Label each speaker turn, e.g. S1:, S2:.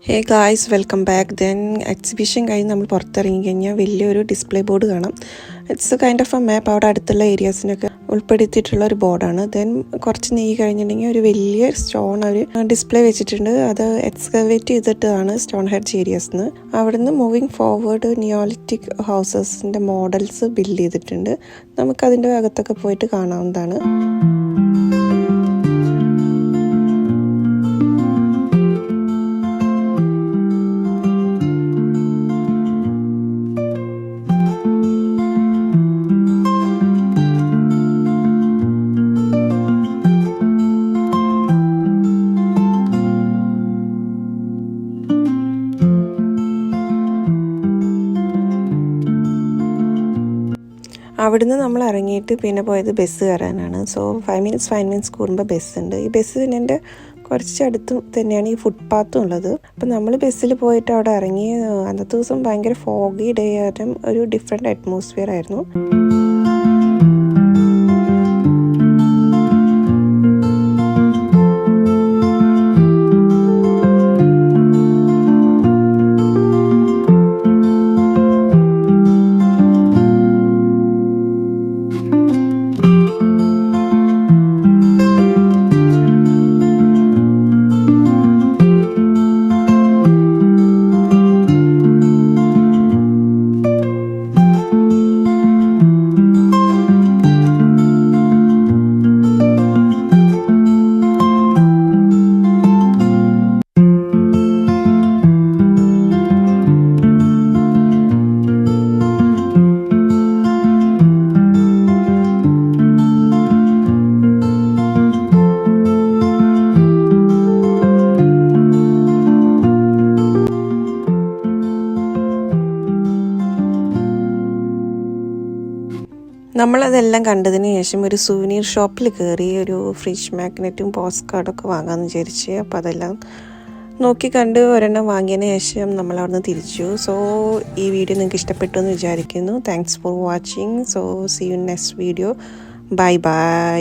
S1: Hey guys, welcome back. Then exhibition കഴിഞ്ഞ് നമ്മൾ പുറത്തിറങ്ങി കഴിഞ്ഞാൽ വലിയൊരു ഡിസ്പ്ലേ ബോർഡ് കാണാം. ഇറ്റ്സ് കൈൻഡ് ഓഫ് എ മാപ്പ്. അവിടെ അടുത്തുള്ള ഏരിയാസിനൊക്കെ ഉൾപ്പെടുത്തിയിട്ടുള്ള ഒരു ബോർഡാണ്. ദെൻ കുറച്ച് നീങ്ങി കഴിഞ്ഞിട്ടുണ്ടെങ്കിൽ ഒരു വലിയ സ്റ്റോൺ ഒരു ഡിസ്പ്ലേ വെച്ചിട്ടുണ്ട്. അത് എക്സ്കവേറ്റ് ചെയ്തിട്ടാണ് സ്റ്റോൺ ഹെഡ്ജ് ഏരിയാസിന്. അവിടുന്ന് മൂവിങ് ഫോർവേഡ് നിയോളിറ്റിക് ഹൗസസിൻ്റെ മോഡൽസ് ബിൽഡ് ചെയ്തിട്ടുണ്ട്. നമുക്കതിൻ്റെ അകത്തൊക്കെ പോയിട്ട് കാണാവുന്നതാണ്. അവിടുന്ന് നമ്മൾ ഇറങ്ങിയിട്ട് പിന്നെ പോയത് ബസ് കയറാനാണ്. സോ 5 മിനിറ്റ്സ് കൂടുമ്പോൾ ബസ്സുണ്ട്. ഈ ബസ് എൻ്റെ കുറച്ച് അടുത്ത് തന്നെയാണ് ഈ ഫുട്പാത്തും ഉള്ളത്. അപ്പം നമ്മൾ ബസ്സിൽ പോയിട്ട് അവിടെ ഇറങ്ങി. അന്നത്തെ ദിവസം ഭയങ്കര ഫോഗി ഡേ ആയിട്ടും ഒരു ഡിഫറെൻറ്റ് അറ്റ്മോസ്ഫിയർ ആയിരുന്നു. നമ്മളതെല്ലാം കണ്ടതിന് ശേഷം ഒരു സുവനീർ ഷോപ്പിൽ കയറി ഒരു ഫ്രിഡ്ജ് മാഗ്നറ്റും പോസ്റ്റ് കാർഡൊക്കെ വാങ്ങാമെന്ന് വിചാരിച്ച്. അപ്പോൾ അതെല്ലാം നോക്കി കണ്ട് ഒരെണ്ണം വാങ്ങിയതിന് ശേഷം നമ്മൾ അവിടെ നിന്ന് തിരിച്ചു. സോ ഈ വീഡിയോ നിങ്ങൾക്ക് ഇഷ്ടപ്പെട്ടു എന്ന് വിചാരിക്കുന്നു. Thanks for watching. So see you next video. Bye by.